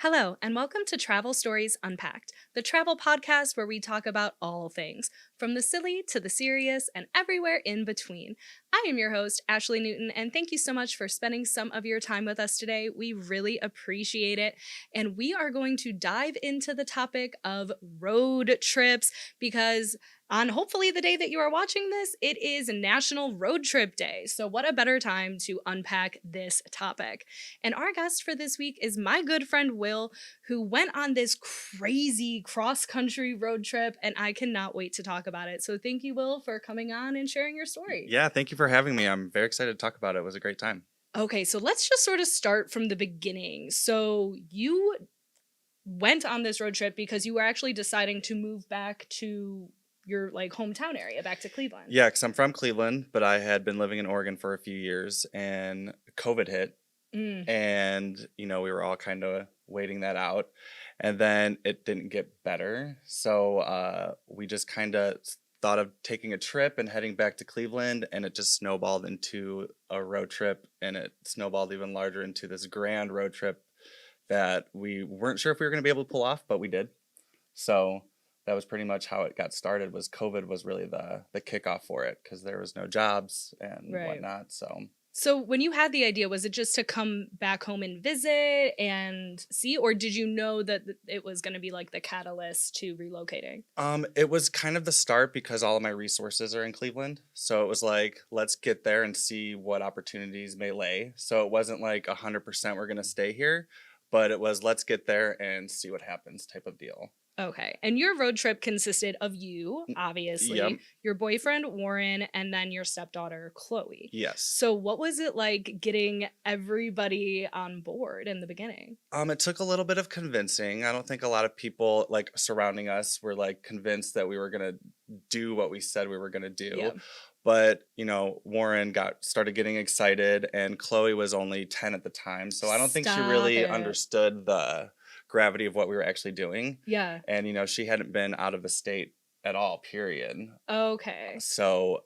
Hello, and welcome to Travel Stories Unpacked, the travel podcast where we talk about all things, from the silly to the serious and everywhere in between. I am your host, Ashley Newton, and thank you so much for spending some of your time with us today. We really appreciate it. And we are going to dive into the topic of road trips because on hopefully the day that you are watching this, it is National Road Trip Day. So, what a better time to unpack this topic? And our guest for this week is my good friend Will, who went on this crazy cross country road trip, and I cannot wait to talk about it. So, thank you, Will, for coming on and sharing your story. Yeah, thank you for having me. I'm very excited to talk about it. It was a great time. Okay, so let's just sort of start from the beginning. So, you went on this road trip because you were actually deciding to move back to your hometown area, back to Cleveland. Yeah, because I'm from Cleveland, but I had been living in Oregon for a few years and COVID hit. And, we were all kind of waiting that out. And then it didn't get better. So we just kind of thought of taking a trip and heading back to Cleveland. And it just snowballed into a road trip. And it snowballed even larger into this grand road trip that we weren't sure if we were going to be able to pull off, but we did. So that was pretty much how it got started. Was COVID was really the kickoff for it because there was no jobs and whatnot. So when you had the idea, was it just to come back home and visit and see, or did you know that it was going to be like the catalyst to relocating? It was kind of the start because all of my resources are in Cleveland. So it was like, let's get there and see what opportunities may lay. So it wasn't like 100% we're going to stay here, but it was let's get there and see what happens type of deal. Okay. And your road trip consisted of you, obviously, Yep. your boyfriend, Warren, and then your stepdaughter, Chloe. Yes. So what was it like getting everybody on board in the beginning? It took a little bit of convincing. I don't think a lot of people like surrounding us were like convinced that we were going to do what we said we were going to do. Yep. But, Warren started getting excited and Chloe was only 10 at the time. So I don't think she really understood the gravity of what we were actually doing. Yeah. And, she hadn't been out of the state at all, period. Okay. So,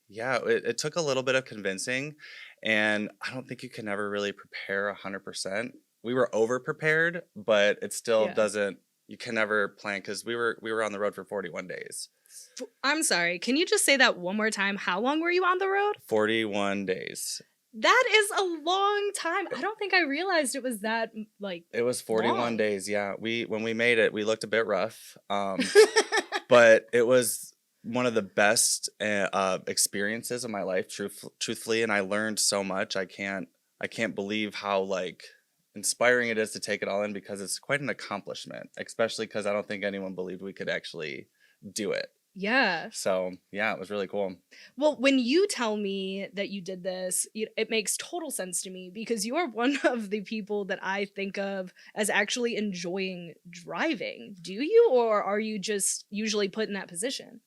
it took a little bit of convincing. And I don't think you can ever really prepare 100%. We were over prepared, but it still doesn't, you can never plan because we were on the road for 41 days. I'm sorry. Can you just say that one more time? How long were you on the road? 41 days. That is a long time. I don't think I realized it was that It was 41 long. days. Yeah. When we made it, we looked a bit rough. But it was one of the best experiences of my life, truthfully, and I learned so much. I can't believe how inspiring it is to take it all in because it's quite an accomplishment, especially because I don't think anyone believed we could actually do it. Yeah. So, yeah, it was really cool. Well, when you tell me that you did this, it makes total sense to me because you are one of the people that I think of as actually enjoying driving. Do you, or are you just usually put in that position?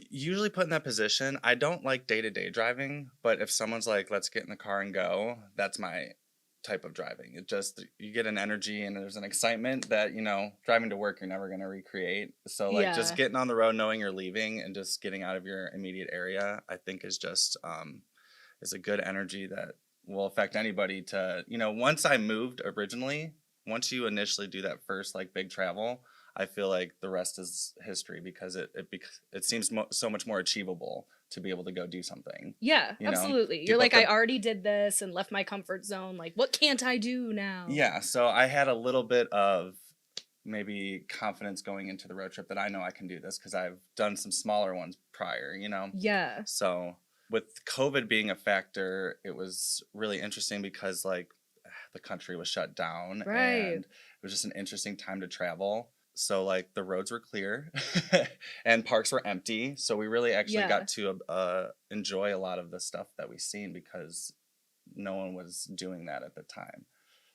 Usually put in that position. I don't like day-to-day driving, but if someone's like, let's get in the car and go, that's my type of driving. It just, you get an energy and there's an excitement that driving to work you're never going to recreate. So just getting on the road knowing you're leaving and just getting out of your immediate area, I think is just is a good energy that will affect anybody. To once I moved originally, once you initially do that first big travel, I feel like the rest is history because it seems so much more achievable to be able to go do something. Yeah, absolutely. You're like, I already did this and left my comfort zone. Like, what can't I do now? Yeah, so I had a little bit of maybe confidence going into the road trip that I know I can do this because I've done some smaller ones prior, Yeah. So with COVID being a factor, it was really interesting because the country was shut down. Right. And it was just an interesting time to travel. So the roads were clear and parks were empty. So we really actually got to enjoy a lot of the stuff that we seen because no one was doing that at the time.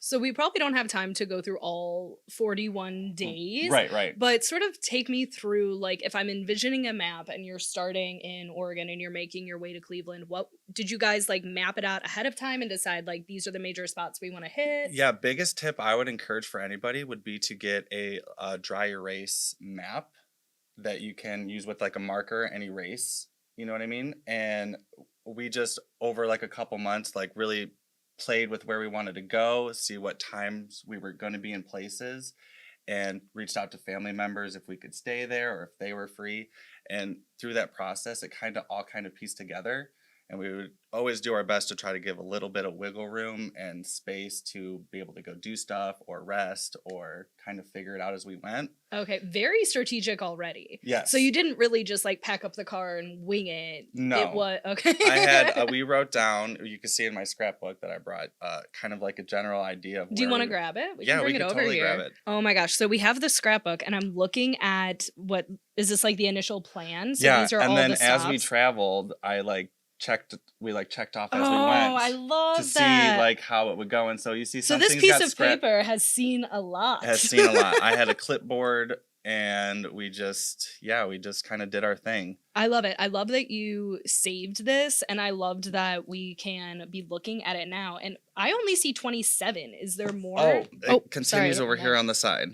So we probably don't have time to go through all 41 days. Right. But sort of take me through, if I'm envisioning a map and you're starting in Oregon and you're making your way to Cleveland, what did you guys map it out ahead of time and decide these are the major spots we want to hit? Yeah, biggest tip I would encourage for anybody would be to get a dry erase map that you can use with a marker and erase. You know what I mean? And we just over a couple months really played with where we wanted to go, see what times we were going to be in places, and reached out to family members if we could stay there or if they were free. And through that process, it all kind of pieced together. And we would always do our best to try to give a little bit of wiggle room and space to be able to go do stuff or rest or kind of figure it out as we went. Okay, very strategic already. Yes. So you didn't really just like pack up the car and wing it. No. It was okay. I had we wrote down, you can see in my scrapbook that I brought, kind of like a general idea of Do you want to grab it? We can totally grab it. Oh my gosh. So we have the scrapbook and I'm looking at what is this like the initial plan? So yeah, these are and all then the stops. as we traveled, checked off as we went. Oh, I love to that. see like how it would go. And so you see So something's this piece got of paper has seen a lot. I had a clipboard and we just kind of did our thing. I love it. I love that you saved this and I loved that we can be looking at it now. And I only see 27. Is there more? It continues over here on the side.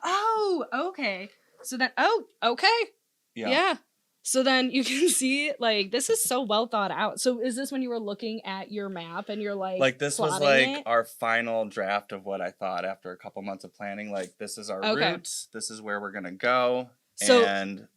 Oh, okay. So then, okay. Yeah. So then you can see, like, this is so well thought out. So is this when you were looking at your map and you're like this was like our final draft of what I thought after a couple months of planning. Like, this is our routes. This is where we're going to go. So and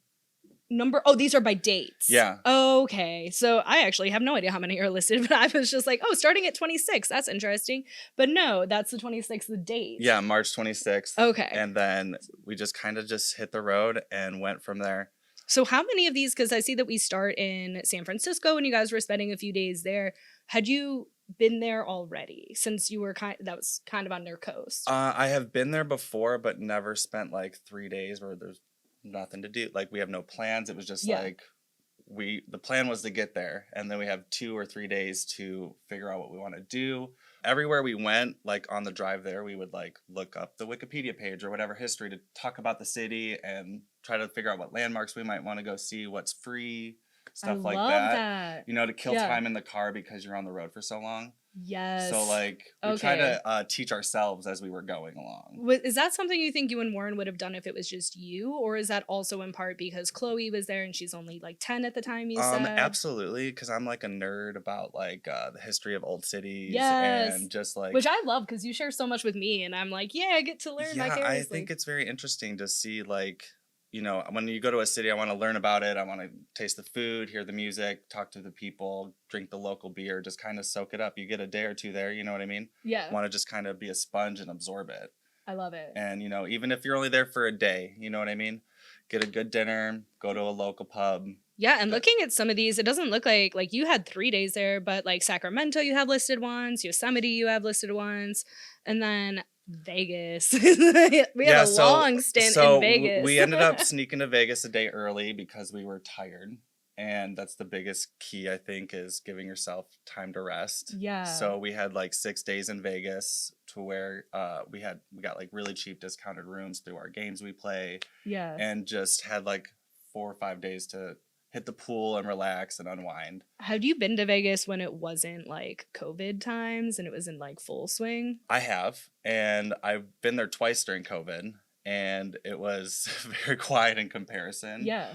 these are by dates. Yeah. Okay. So I actually have no idea how many are listed, but I was just like, starting at 26. That's interesting. But no, that's the 26th, the date. Yeah, March 26th. Okay. And then we just kind of hit the road and went from there. So how many of these, because I see that we start in San Francisco and you guys were spending a few days there. Had you been there already since you were that was kind of on their coast? I have been there before, but never spent like 3 days where there's nothing to do. Like, we have no plans. It was just like the plan was to get there, and then we have 2 or 3 days to figure out what we want to do. Everywhere we went, like on the drive there, we would like look up the Wikipedia page or whatever history to talk about the city and try to figure out what landmarks we might want to go see, what's free, stuff like that. You know, to kill time in the car because you're on the road for so long. Yes. So like we try to teach ourselves as we were going along. Is that something you think you and Warren would have done if it was just you, or is that also in part because Chloe was there and she's only like 10 at the time? You said absolutely, because I'm like a nerd about like the history of old cities and just like, which I love because you share so much with me and I'm like, I get to learn. Yeah, I think it's very interesting to see like, you know, when you go to a city, I want to learn about it. I want to taste the food, hear the music, talk to the people, drink the local beer, just kind of soak it up. You get a day or two there, you know what I mean? Yeah. I want to just kind of be a sponge and absorb it. I love it. And, you know, even if you're only there for a day, you know what I mean? Get a good dinner, go to a local pub. Yeah, and looking at some of these, it doesn't look like you had 3 days there, but like Sacramento, you have listed ones, Yosemite, you have listed ones, and then Vegas. we had a long stint in Vegas. We ended up sneaking to Vegas a day early because we were tired. And that's the biggest key, I think, is giving yourself time to rest. Yeah. So we had like 6 days in Vegas to where we got like really cheap discounted rooms through our games we play. Yeah. And just had like 4 or 5 days to hit the pool and relax and unwind. Have you been to Vegas when it wasn't like COVID times and it was in like full swing? I have. And I've been there twice during COVID. And it was very quiet in comparison. Yeah.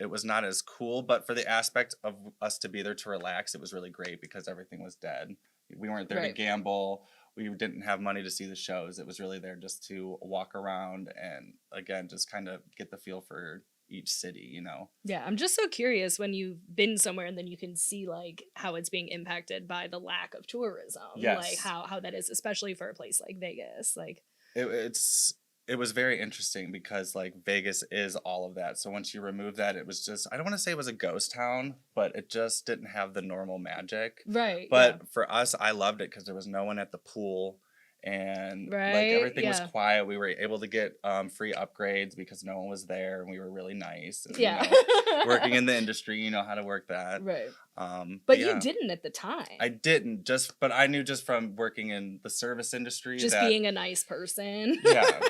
It was not as cool, but for the aspect of us to be there to relax, it was really great because everything was dead. We weren't there to gamble. We didn't have money to see the shows. It was really there just to walk around and, again, just kind of get the feel for each city, you know? Yeah, I'm just so curious when you've been somewhere and then you can see like how it's being impacted by the lack of tourism. Yes. Like how that is, especially for a place like Vegas. Like it was very interesting because like Vegas is all of that. So once you remove that, it was just, I don't want to say it was a ghost town, but it just didn't have the normal magic. Right. But for us, I loved it because there was no one at the pool. And like everything was quiet. We were able to get free upgrades because no one was there, and we were really nice. And, you know, working in the industry, you know how to work that. Right. But you didn't at the time. I didn't, but I knew just from working in the service industry, just being a nice person. Yeah.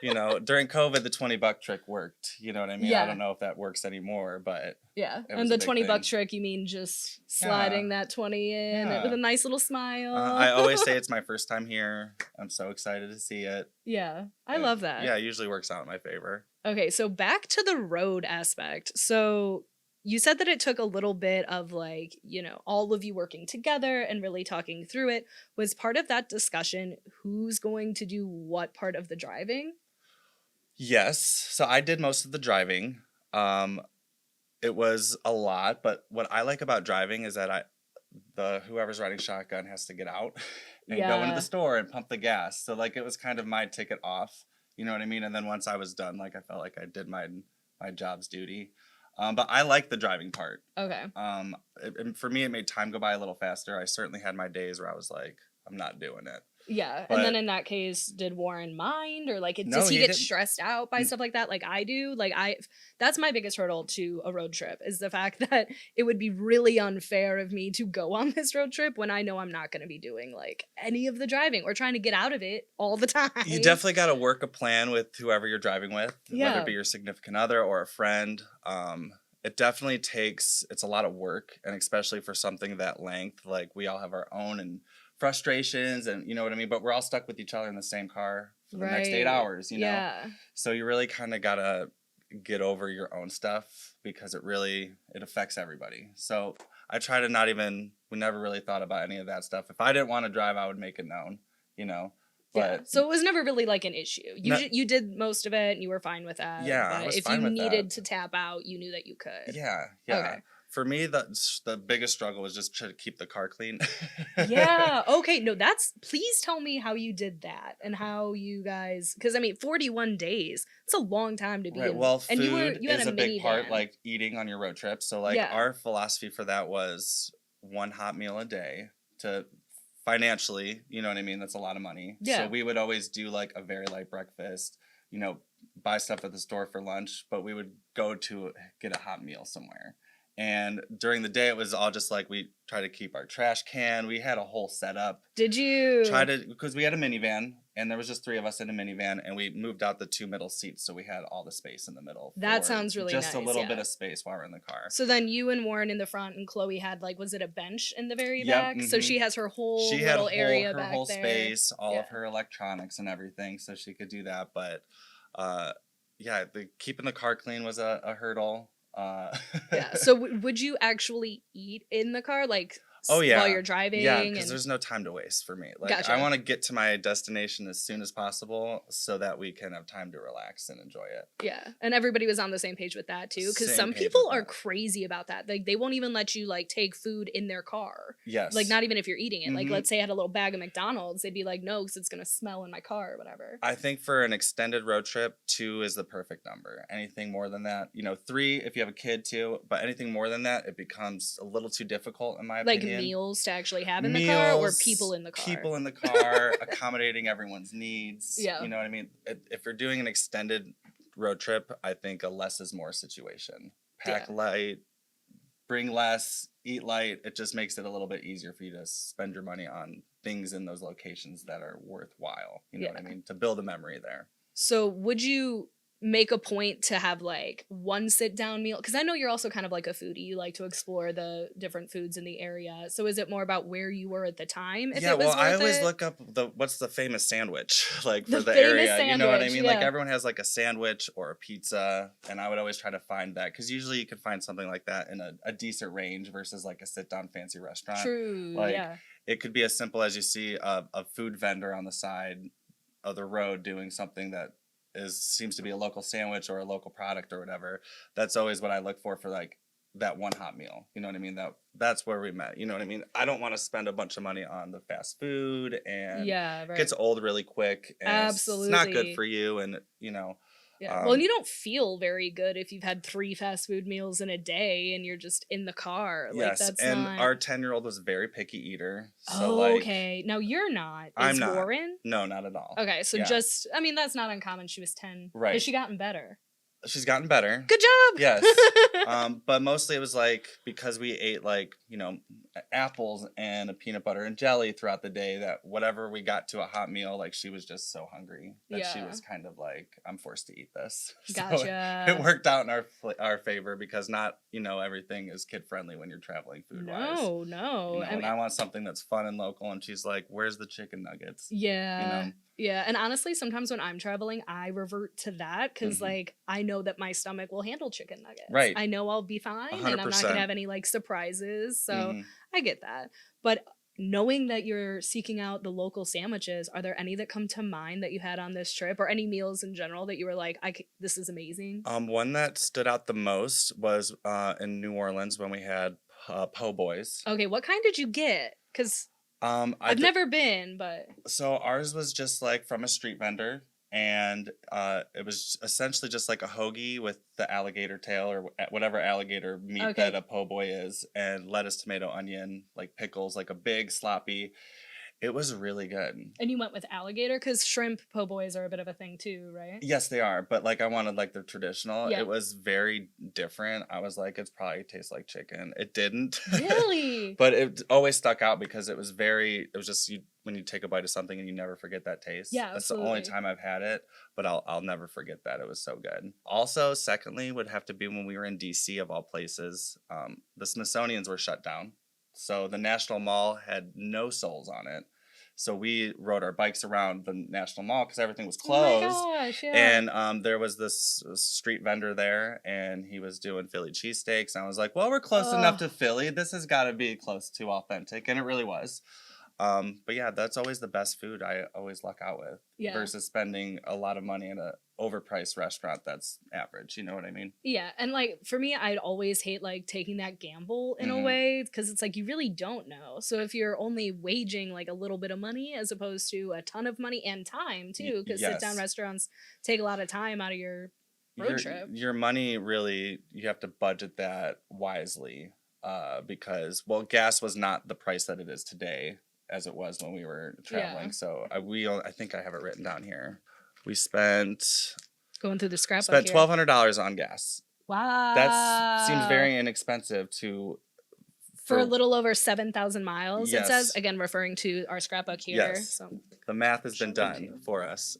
You know, during COVID, the $20 trick worked. You know what I mean? Yeah. I don't know if that works anymore, but yeah. And the $20 trick, you mean just sliding that 20 in with a nice little smile? I always say it's my first time here. I'm so excited to see it. Yeah, I love that. Yeah, it usually works out in my favor. Okay, so back to the road aspect. So you said that it took a little bit of like, all of you working together and really talking through it. Was part of that discussion who's going to do what part of the driving? Yes. So I did most of the driving. Um, it was a lot, but what I like about driving is that the whoever's riding shotgun has to get out and go into the Yeah. store and pump the gas. So like it was kind of my ticket off. You know what I mean? And then once I was done, like I felt like I did my job's duty. But I like the driving part. Okay. And for me, it made time go by a little faster. I certainly had my days where I was like, I'm not doing it. Yeah. And then But in that case, did Warren mind or like no, does he he get didn't. stressed out by stuff like that like I do? Like that's my biggest hurdle to a road trip is the fact that it would be really unfair of me to go on this road trip when I know I'm not going to be doing like any of the driving or trying to get out of it all the time. You definitely got to work a plan with whoever you're driving with, whether Yeah. it be your significant other or a friend. It definitely it's a lot of work, and especially for something that length, like we all have our own and frustrations, and you know what I mean. But we're all stuck with each other in the same car for the next 8 hours, you know. Yeah. So you really kind of gotta get over your own stuff because it affects everybody. So I try to not even. We never really thought about any of that stuff. If I didn't want to drive, I would make it known, you know. Yeah. But So it was never really like an issue. You No- you did most of it and you were fine with that. Yeah, I But was if fine you with needed that. to tap out, you knew that you could. Yeah. Okay. For me, the biggest struggle was just to keep the car clean. Yeah. Okay. No, please tell me how you did that and how you guys, because I mean, 41 days, it's a long time to be Right. in. Well, And food you had is a a big part, minivan. like eating on your road trip. So, like, Yeah. our philosophy for that was one hot meal a day to financially, you know what I mean? That's a lot of money. Yeah. So, we would always do like a very light breakfast, you know, buy stuff at the store for lunch, but we would go to get a hot meal somewhere. And during the day, it was all just like we try to keep our trash can. We had a whole setup. Did you? Because we had a minivan and there was just 3 of us in a minivan, and we moved out the 2 middle seats so we had all the space in the middle. That for sounds really just nice. a little Yeah. bit of space while we're in the car. So then you and Warren in the front and Chloe had like, was it a bench in the very Yep, back? So she has her whole She had little area her back whole there. space, all Yeah. of her electronics and everything, so she could do that. But yeah, keeping the car clean was a hurdle. Yeah. So would you actually eat in the car, like Oh yeah, while you're driving? yeah, because there's no time to waste for me. Like Gotcha. I want to get to my destination as soon as possible so that we can have time to relax and enjoy it. Yeah, and everybody was on the same page with that too, because Same some page people with are that. crazy about that. Like they won't even let you like take food in their car. Yes. Like not even if you're eating it. Like Mhm. let's say I had a little bag of McDonald's, they'd be like, no, because it's gonna smell in my car or whatever. I think for an extended road trip, 2 is the perfect number. Anything more than that, 3 if you have a kid too, but anything more than that, it becomes a little too difficult in my Like opinion. meals to actually have in the car or Meals, people in the car. People in the car, accommodating everyone's needs. Yeah. You know what I mean? If you're doing an extended road trip, I think a less is more situation. Pack light, bring less, eat light. It just makes it a little bit easier for you to spend your money on things in those locations that are worthwhile. You know what I mean? To build a memory there. So would you make a point to have like one sit down meal? Because I know you're also kind of like a foodie. You like to explore the different foods in the area. So is it more about where you were at the time? If Yeah, it was well, I worth always it? look up what's the famous sandwich like The for the famous area. You know what I sandwich, mean? yeah. Like everyone has like a sandwich or a pizza, and I would always try to find that because usually you can find something like that in a decent range versus like a sit down fancy restaurant. True. Like, Yeah. It could be as simple as you see a food vendor on the side of the road doing something that seems to be a local sandwich or a local product or whatever. That's always what I look for like that one hot meal. You know what I mean? That's where we met. You know what I mean? I don't want to spend a bunch of money on the fast food, and Yeah. Right. it gets old really quick, and Absolutely. it's not good for you. And Yeah. Well, and you don't feel very good if you've had 3 fast food meals in a day and you're just in the car. Like yes, that's and not... our 10-year-old was a very picky eater. So Oh, like, okay. Now you're not. I'm Is not. Warren? No, not at all. Okay, so Yeah. just, I mean, that's not uncommon. She was 10. Right. Has she gotten better? She's gotten better. Good job! Yes. But mostly it was like because we ate like, apples and a peanut butter and jelly throughout the day, that whatever we got to a hot meal, like she was just so hungry that she Yeah. was kind of like, I'm forced to eat this. So Gotcha. it worked out in our favor because not, everything is kid friendly when you're traveling food wise. No. And I want something that's fun and local, and she's like, where's the chicken nuggets? Yeah. Yeah, and honestly, sometimes when I'm traveling, I revert to that because, Hmm. like, I know that my stomach will handle chicken nuggets. Right. I know I'll be A fine and hundred I'm not gonna percent. have any, like, surprises, so Hmm. I get that. But knowing that you're seeking out the local sandwiches, are there any that come to mind that you had on this trip or any meals in general that you were like, "This is amazing"? One that stood out the most was in New Orleans when we had po' boys. Okay, what kind did you get? Because I I've d- never been, but so ours was just like from a street vendor, and it was essentially just like a hoagie with the alligator tail or whatever alligator meat that okay. a po' boy is, and lettuce, tomato, onion, like pickles, like a big sloppy. It was really good. And you went with alligator because shrimp po' boys are a bit of a thing too, right? Yes, they are, but like I wanted like the traditional. Yeah. It was very different. I was like, it's probably tastes like chicken. It didn't, Really? but it always stuck out because it was very. It was just you when you take a bite of something and you never forget that taste. Yeah, That's the only absolutely. time I've had it, but I'll never forget that. It was so good. Also, secondly, would have to be when we were in DC of all places. The Smithsonian's were shut down, so the National Mall had no souls on it. So we rode our bikes around the National Mall because everything was Oh my closed. gosh, yeah. And there was this street vendor there, and he was doing Philly cheesesteaks. And I was like, well, we're close enough Oh, to Philly. This has got to be close to authentic. And it really was. But yeah, that's always the best food I always luck out with yeah. versus spending a lot of money at a overpriced restaurant that's average. You know what I mean? Yeah, and, like, for me, I'd always hate, like, taking that gamble in a Hmm. way because it's like you really don't know. So if you're only waging, like, a little bit of money as opposed to a ton of money and time too, because sit-down Yes. restaurants take a lot of time out of your road your trip. your money really you have to budget that wisely because well gas was not the price that it is today as it was when we were Yeah. traveling so I think I have it written down here we Going through the scrapbook spent here. $1,200 on gas that seems Wow. very inexpensive to For a for little over 7,000 miles, it says, yes again, referring to our scrapbook here. yes So the math has been show them done too. for us.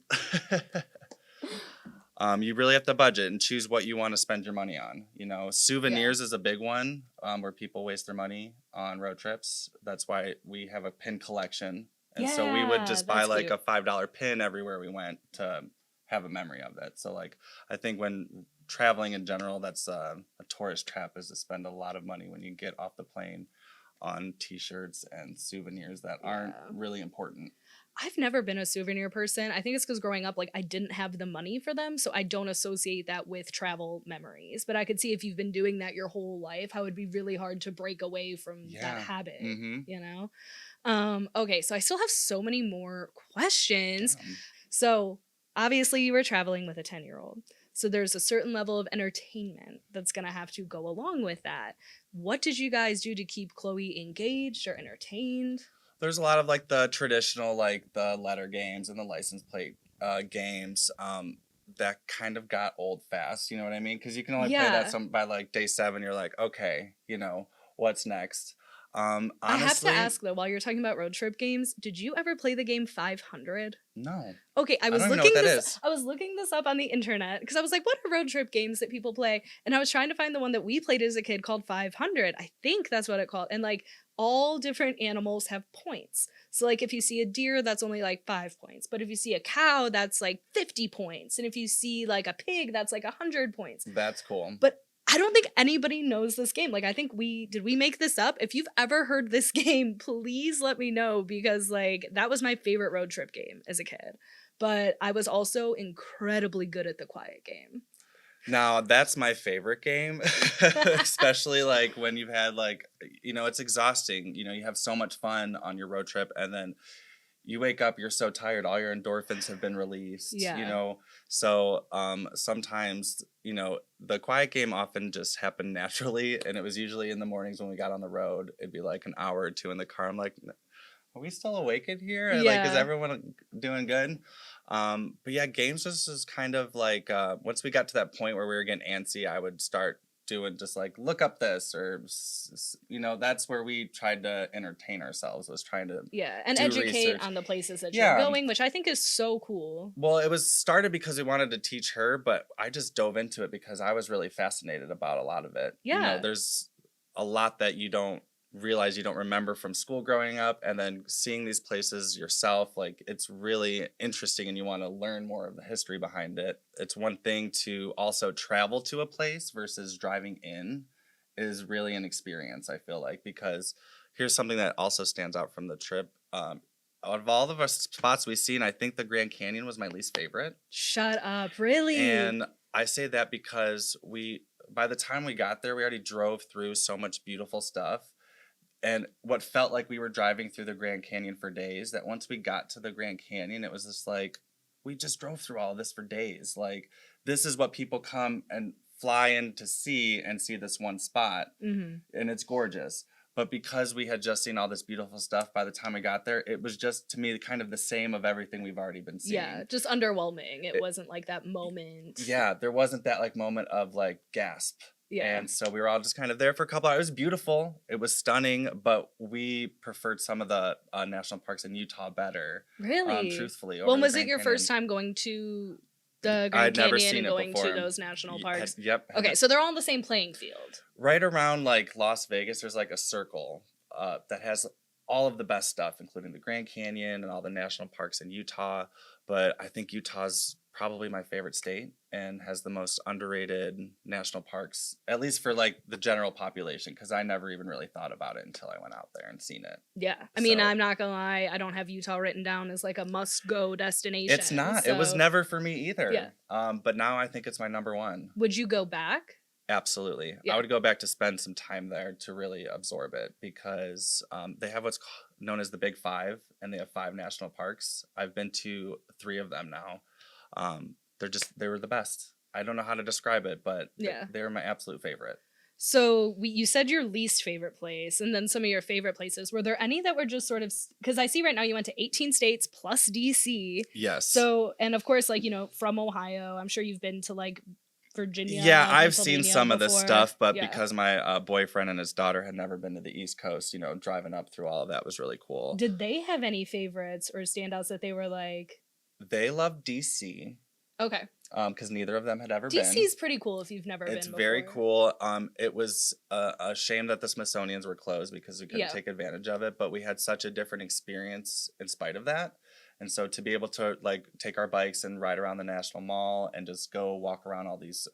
You really have to budget and choose what you want to spend your money on. You know, Yeah. souvenirs is a big one where people waste their money on road trips. That's why we have a pin collection. And so we would Yeah, just buy that's like cute. a $5 pin everywhere we went to have a memory of it. So, like, I think when traveling in general, that's a tourist trap is to spend a lot of money when you get off the plane on t shirts and souvenirs that aren't Yeah. really important. I've never been a souvenir person. I think it's because growing up, like, I didn't have the money for them. So I don't associate that with travel memories. But I could see if you've been doing that your whole life, how it'd be really hard to break away from that Yeah. habit, Mm-hmm. you know? Okay, so I still have so many more questions. Damn. So obviously, you were traveling with a 10-year-old. So there's a certain level of entertainment that's going to have to go along with that. What did you guys do to keep Chloe engaged or entertained? There's a lot of like the traditional like the letter games and the license plate games that kind of got old fast. You know what I mean? Because you can only play that Yeah. some by like day 7. You're like, okay, you know what's next. I have to Honestly, ask though, while you're talking about road trip games, did you ever play the game 500? no, Okay, I don't even know what that is. I was looking this up on the internet because I was like, what are road trip games that people play? And I was trying to find the one that we played as a kid called 500. I think that's what it called. And like all different animals have points. So like if you see a deer, that's only like 5 points. But if you see a cow, that's like 50 points. And if you see like a pig, that's like 100 points. That's cool. But I don't think anybody knows this game. Like I think we make this up? If you've ever heard this game, please let me know because like that was my favorite road trip game as a kid. But I was also incredibly good at the quiet game. Now that's my favorite game, especially like when you've had like it's exhausting. You have so much fun on your road trip, and then you wake up, you're so tired, all your endorphins have been released, Yeah. So sometimes, the quiet game often just happened naturally, and it was usually in the mornings when we got on the road. It'd be like an hour or two in the car. I'm like, are we still awake in here? Like, is Yeah. everyone doing good? But yeah, games just is kind of like once we got to that point where we were getting antsy, I would start doing just like look up this or that's where we tried to entertain ourselves was trying to Yeah. And do educate research. on the places that you're Yeah. going, which I think is so cool. Well, it was started because we wanted to teach her, but I just dove into it because I was really fascinated about a lot of it. Yeah. There's a lot that you don't realize you don't remember from school growing up, and then seeing these places yourself, like it's really interesting and you want to learn more of the history behind it. It's one thing to also travel to a place versus driving in is really an experience, I feel like, because here's something that also stands out from the trip. Out of all of our spots we've seen, I think the Grand Canyon was my least favorite. Shut up, really? And I say that because by the time we got there, we already drove through so much beautiful stuff. And what felt like we were driving through the Grand Canyon for days, that once we got to the Grand Canyon, it was just like, we just drove through all this for days. Like, this is what people come and fly in to see, and see this one spot. Mm-hmm. And it's gorgeous. But because we had just seen all this beautiful stuff, by the time we got there, it was just, to me, kind of the same of everything we've already been seeing. Yeah, just underwhelming. It wasn't like that moment. Yeah, there wasn't that like moment of like gasp. Yeah. And so we were all just kind of there for a couple hours. It was beautiful. It was stunning, but we preferred some of the national parks in Utah better. Really? Truthfully. When was it your first time going to the Grand Canyon and going to those national parks? Yep. Okay, so they're all on the same playing field. Right around like Las Vegas, there's like a circle that has all of the best stuff, including the Grand Canyon and all the national parks in Utah. But I think Utah's probably my favorite state and has the most underrated national parks, at least for like the general population, because I never even really thought about it until I went out there and seen it. Yeah. I mean, I'm not gonna lie, I don't have Utah written down as like a must-go destination. It's not. So... It was never for me either. Yeah. But now I think it's my number one. Would you go back? Absolutely. Yeah. I would go back to spend some time there to really absorb it, because they have what's known as the Big Five, and they have 5 national parks. I've been to 3 of them now. They were the best. I don't know how to describe it, but yeah, they were my absolute favorite. So you said your least favorite place, and then some of your favorite places. Were there any that were just sort of, because I see right now you went to 18 states plus DC. Yes. So, and of course, like, you know, from Ohio, I'm sure you've been to like Virginia. Yeah, I've seen some of this stuff, but yeah, because my boyfriend and his daughter had never been to the East Coast, you know, driving up through all of that was really cool. Did they have any favorites or standouts that they were like? They love DC. Okay. Because neither of them had ever been. DC's pretty cool if you've never been before. It's very cool. It was a shame that the Smithsonian's were closed because we couldn't take advantage of it, but we had such a different experience in spite of that. And so to be able to like take our bikes and ride around the National Mall and just go walk around all these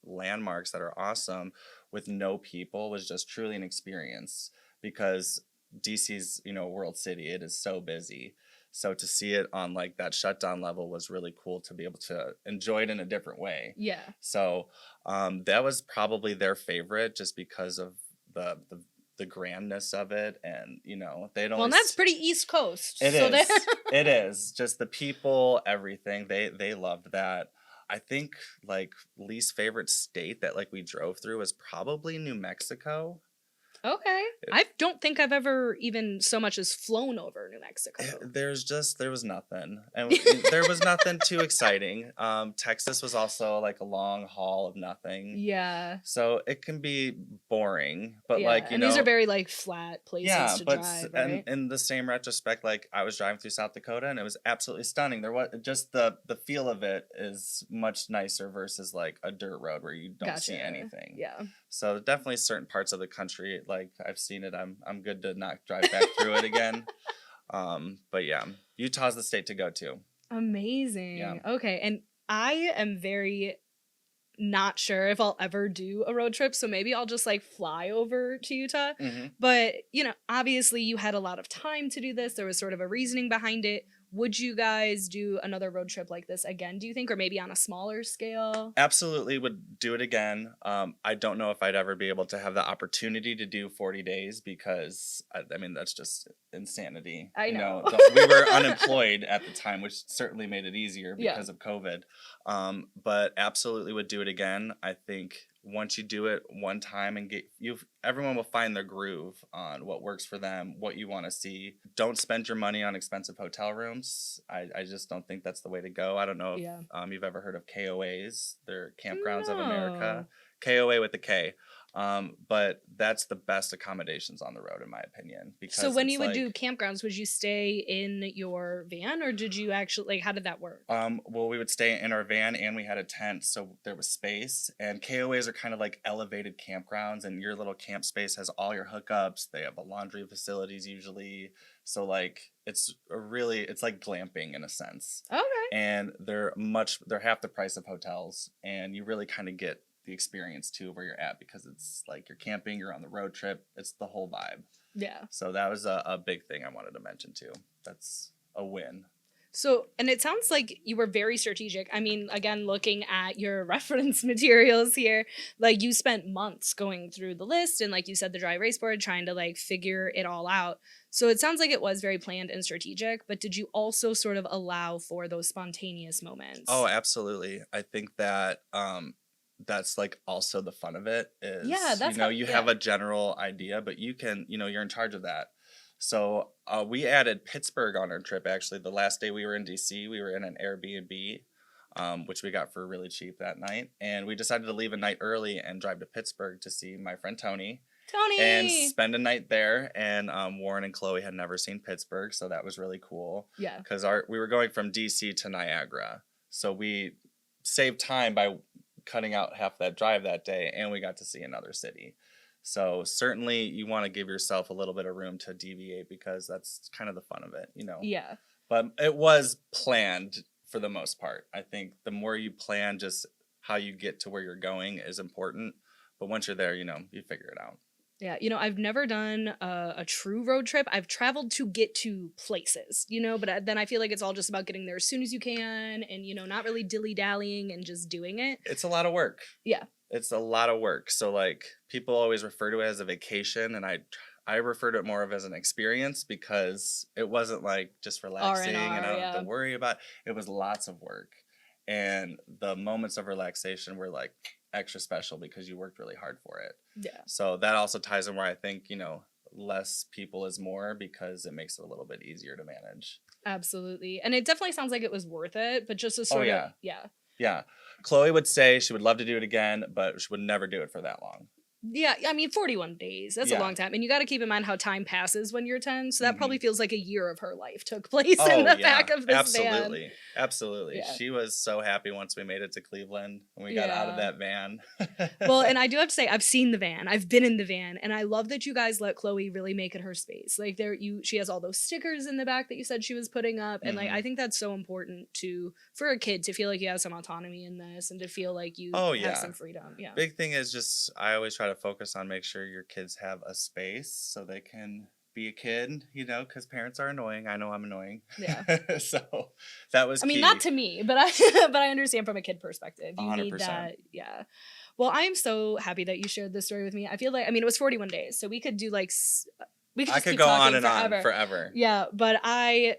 landmarks that are awesome with no people was just truly an experience, because DC's, you know, world city, it is so busy. So to see it on like that shutdown level was really cool, to be able to enjoy it in a different way. Yeah. So that was probably their favorite, just because of the grandness of it, and you know they don't. Well, that's pretty East Coast. It is. It is just the people, everything. They loved that. I think like least favorite state that like we drove through was probably New Mexico. Okay. I don't think I've ever even so much as flown over New Mexico. There was nothing. And there was nothing too exciting. Texas was also like a long haul of nothing. Yeah. So it can be boring, but like, you know. And these are very like flat places to drive, right? And in the same retrospect, like I was driving through South Dakota and it was absolutely stunning. There was just the feel of it is much nicer versus like a dirt road where you don't see anything. Yeah. So definitely certain parts of the country, like I've seen it, I'm good to not drive back through it again. But yeah, Utah's the state to go to. Amazing. Yeah. Okay, and I am very not sure if I'll ever do a road trip, so maybe I'll just like fly over to Utah. Mm-hmm. But, you know, obviously you had a lot of time to do this. There was sort of a reasoning behind it. Would you guys do another road trip like this again, do you think, or maybe on a smaller scale? Absolutely would do it again. I don't know if I'd ever be able to have the opportunity to do 40 days because, I mean, that's just insanity. I know. We were unemployed at the time, which certainly made it easier because of COVID. But absolutely would do it again. I think once you do it one time and everyone will find their groove on what works for them, what you want to see. Don't spend your money on expensive hotel rooms. I just don't think that's the way to go. I don't know if you've ever heard of KOAs. They're Campgrounds of America. KOA with the K. But that's the best accommodations on the road, in my opinion, So because when it's you would do like, campgrounds, would you stay in your van or did you actually like how did that work? well, we would stay in our van and we had a tent, so there was space. And KOAs are kind of like elevated campgrounds, and your little camp space has all your hookups. They have a laundry facilities usually, so like it's like glamping in a sense. Okay. And they're half the price of hotels, and you really kind of get the experience too of where you're at because it's like you're camping, you're on the road trip, it's the whole vibe. Yeah. So that was a big thing I wanted to mention too. That's a win. So, and it sounds like you were very strategic. I mean, again, looking at your reference materials here, like you spent months going through the list and, like you said, the dry erase board, trying to like figure it all out. So it sounds like it was very planned and strategic, but did you also sort of allow for those spontaneous Oh, moments? absolutely. I think that that's like also the fun of it Yeah, is, that's how, you have yeah. a general idea, but you can, you're in charge of that. So we added Pittsburgh on our trip. Actually, the last day we were in DC, we were in an Airbnb, which we got for really cheap that night. And we decided to leave a night early and drive to Pittsburgh to see my friend Tony and Tony. spend a night there. And Warren and Chloe had never seen Pittsburgh, so that was really cool Yeah. because we were going from DC to Niagara, so we saved time by cutting out half that drive that day, and we got to see another city. So certainly, you want to give yourself a little bit of room to deviate because that's kind of the fun of it. Yeah. But it was planned for the most part. I think the more you plan, just how you get to where you're going is important. But once you're there, you figure it out. Yeah, I've never done a true road trip. I've traveled to get to places, but then I feel like it's all just about getting there as soon as you can and, not really dilly dallying and just doing it. It's a lot of work. Yeah. It's a lot of work. So like people always refer to it as a vacation, and I refer to it more of as an experience because it wasn't like just relaxing and I R&R, don't have yeah. to worry about it. It was lots of work. And the moments of relaxation were like extra special because you worked really hard for it. Yeah. So that also ties in where I think, less people is more because it makes it a little bit easier to manage. Absolutely. And it definitely sounds like it was worth it, but just a Oh, sort of, yeah. yeah. Yeah. Chloe would say she would love to do it again, but she would never do it for that long. Yeah, I mean, 41 days. That's a Yeah. long time. And you got to keep in mind how time passes when you're 10. So that Mhm. probably feels like a year of her life took place in Oh, the yeah. back of this van. Absolutely. Absolutely. Yeah. She was so happy once we made it to Cleveland and we got out of Yeah. that van. Well, and I do have to say, I've seen the van. I've been in the van, and I love that you guys let Chloe really make it her space. Like she has all those stickers in the back that you said she was putting up, and like Mhm. I think that's so important for a kid to feel like you have some autonomy in this, and to feel like you Oh, have yeah. some freedom. Yeah. Big thing is just I always try to focus on make sure your kids have a space so they can be a kid, because parents are annoying. I know I'm annoying. Yeah. So that was I mean, key. not to me, but but I understand from a kid perspective. You need 100%. that. Yeah. Well, I am so happy that you shared this story with me. I feel like, I mean, it was 41 days, so we could do like we could I just could keep go talking on and forever. on forever. Yeah, but I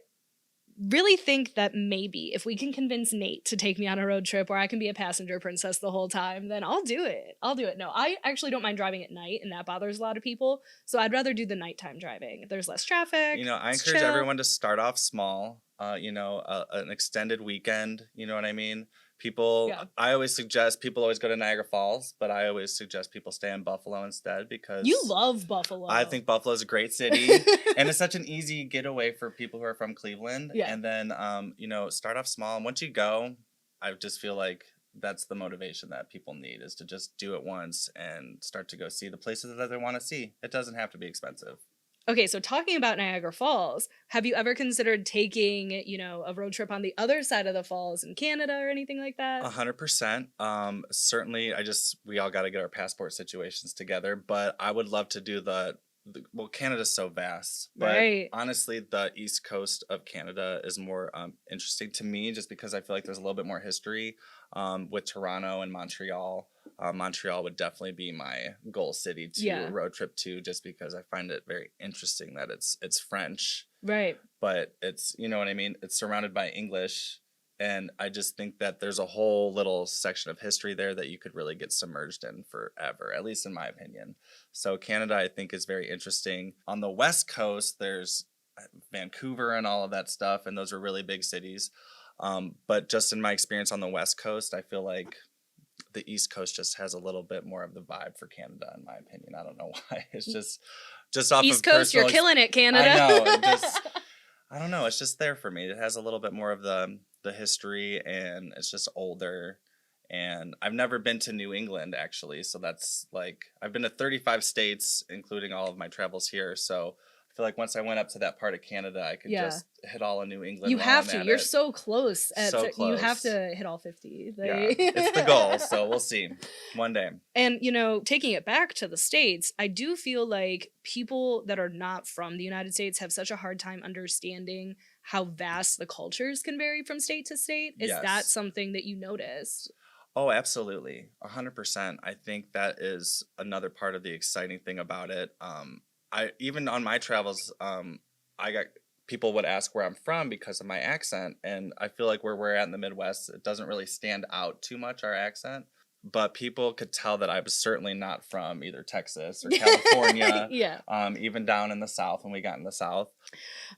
really think that maybe if we can convince Nate to take me on a road trip where I can be a passenger princess the whole time, then I'll do it. I'll do it. No, I actually don't mind driving at night, and that bothers a lot of people. So I'd rather do the nighttime driving. There's less traffic. I It's encourage chill. everyone to start off small. An extended weekend. You know what I mean? Yeah. I always suggest people always go to Niagara Falls, but I always suggest people stay in Buffalo instead because You love Buffalo. I think Buffalo is a great city and it's such an easy getaway for people who are from Cleveland. Yeah. And then, start off small. And once you go, I just feel like that's the motivation that people need is to just do it once and start to go see the places that they want to see. It doesn't have to be expensive. Okay, so talking about Niagara Falls, have you ever considered taking, a road trip on the other side of the falls in Canada or anything like that? 100%. Certainly, we all got to get our passport situations together, but I would love to do well, Canada's so vast, but Right. honestly, the east coast of Canada is more interesting to me just because I feel like there's a little bit more history with Toronto and Montreal. Montreal would definitely be my goal city to road trip to just because I find it very interesting that it's French. Right. But it's, you know what I mean? It's surrounded by English. And I just think that there's a whole little section of history there that you could really get submerged in forever, at least in my opinion. So Canada, I think, is very interesting. On the West Coast, there's Vancouver and all of that stuff, and those are really big cities. But just in my experience on the West Coast, I feel like the East Coast just has a little bit more of the vibe for Canada, in my opinion. I don't know why. It's just off East of Coast, you're killing it, Canada. I know. I don't know. It's just there for me. It has a little bit more of the history, and it's just older. And I've never been to New England, actually. So that's like, I've been to 35 states, including all of my travels here. So I feel like once I went up to that part of Canada, I could just hit all of New England. You have to. You're so close. So close. You have to hit all 50. Yeah, it's the goal. So we'll see one day. And, taking it back to the States, I do feel like people that are not from the United States have such a hard time understanding how vast the cultures can vary from state to state. Is that something that you noticed? Oh, absolutely. 100%. I think that is another part of the exciting thing about it. Even on my travels, I got people would ask where I'm from because of my accent. And I feel like where we're at in the Midwest, it doesn't really stand out too much, our accent. But people could tell that I was certainly not from either Texas or California. Even down in the South when we got in the South.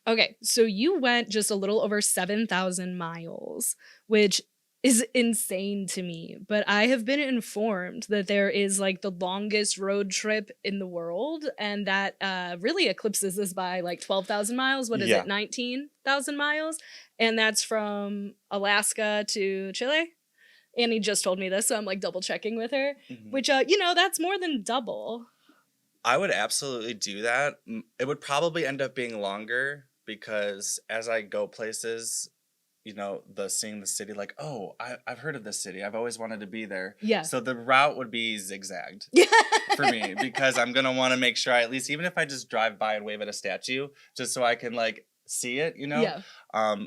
Okay, so you went just a little over 7,000 miles, which is insane to me. But I have been informed that there is like the longest road trip in the world, and that really eclipses this by like 12,000 miles. What is it, 19,000 miles? And that's from Alaska to Chile. Annie just told me this, so I'm like double checking with her, which, that's more than double. I would absolutely do that. It would probably end up being longer because as I go places, seeing the city, like, oh, I've heard of this city. I've always wanted to be there. Yeah. So the route would be zigzagged for me because I'm going to want to make sure I at least, even if I just drive by and wave at a statue, just so I can like see it, Yeah.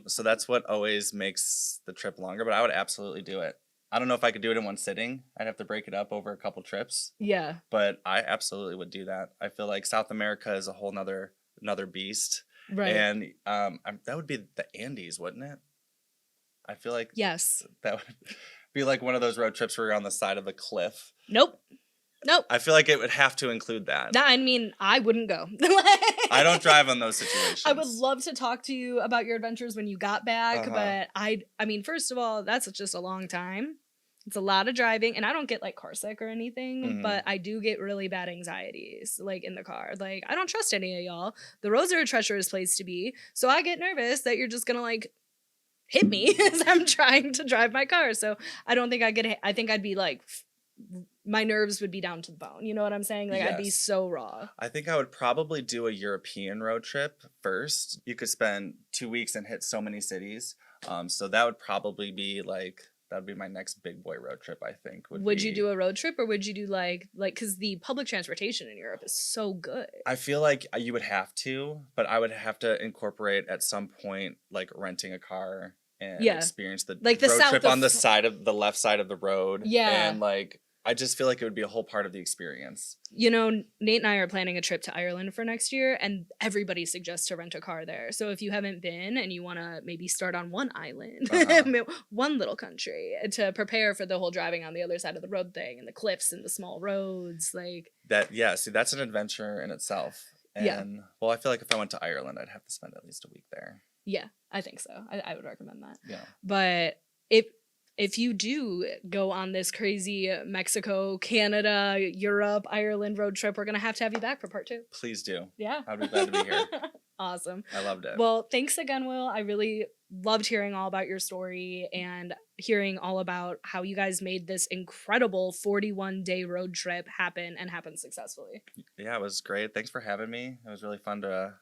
So that's what always makes the trip longer, but I would absolutely do it. I don't know if I could do it in one sitting. I'd have to break it up over a couple trips. Yeah. But I absolutely would do that. I feel like South America is a whole another beast. Right. And that would be the Andes, wouldn't it? I feel like yes, that would be like one of those road trips where you're on the side of a cliff. Nope. I feel like it would have to include that. I mean, I wouldn't go. I don't drive on those situations. I would love to talk to you about your adventures when you got back, but I mean, first of all, that's just a long time. It's a lot of driving, and I don't get like car sick or anything, but I do get really bad anxieties like in the car. Like, I don't trust any of y'all. The roads are a treacherous place to be, so I get nervous that you're just gonna like hit me as I'm trying to drive my car. So I don't think I get hit. I think I'd be like, my nerves would be down to the bone. You know what I'm saying? Like, I'd be so raw. I think I would probably do a European road trip first. You could spend 2 weeks and hit so many cities. So that would probably be like, that would be my next big boy road trip, I think. Would you do a road trip, or would you do like, because the public transportation in Europe is so good? I feel like you would have to, but I would have to incorporate at some point, like renting a car and experience the road trip on the left side of the road. Yeah. And like, I just feel like it would be a whole part of the experience. Nate and I are planning a trip to Ireland for next year, and everybody suggests to rent a car there. So if you haven't been and you want to maybe start on one island, one little country, to prepare for the whole driving on the other side of the road thing and the cliffs and the small roads, like that. Yeah, see, that's an adventure in itself. And well, I feel like if I went to Ireland, I'd have to spend at least a week there. Yeah, I think so. I would recommend that. Yeah. But if you do go on this crazy Mexico, Canada, Europe, Ireland road trip, we're going to have you back for part 2. Please do. Yeah. I'd be glad to be here. Awesome. I loved it. Well, thanks again, Will. I really loved hearing all about your story and hearing all about how you guys made this incredible 41-day road trip happen successfully. Yeah, it was great. Thanks for having me. It was really fun to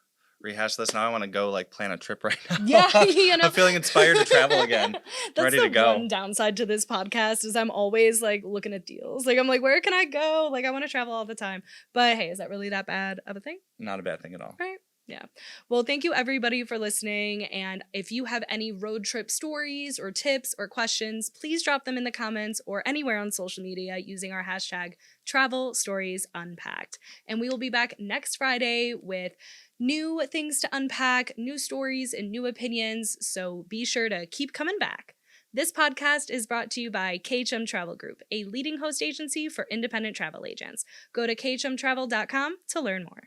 rehash this. Now I want to go like plan a trip right now. Yeah, I'm feeling inspired to travel again. That's ready to go. One downside to this podcast is I'm always like looking at deals. Like, I'm like, where can I go? Like, I want to travel all the time. But hey, is that really that bad of a thing? Not a bad thing at all. Right. Yeah. Well, thank you everybody for listening. And if you have any road trip stories or tips or questions, please drop them in the comments or anywhere on social media using our hashtag Travel Stories Unpacked. And we will be back next Friday with new things to unpack, new stories, and new opinions. So be sure to keep coming back. This podcast is brought to you by KHM Travel Group, a leading host agency for independent travel agents. Go to khmtravel.com to learn more.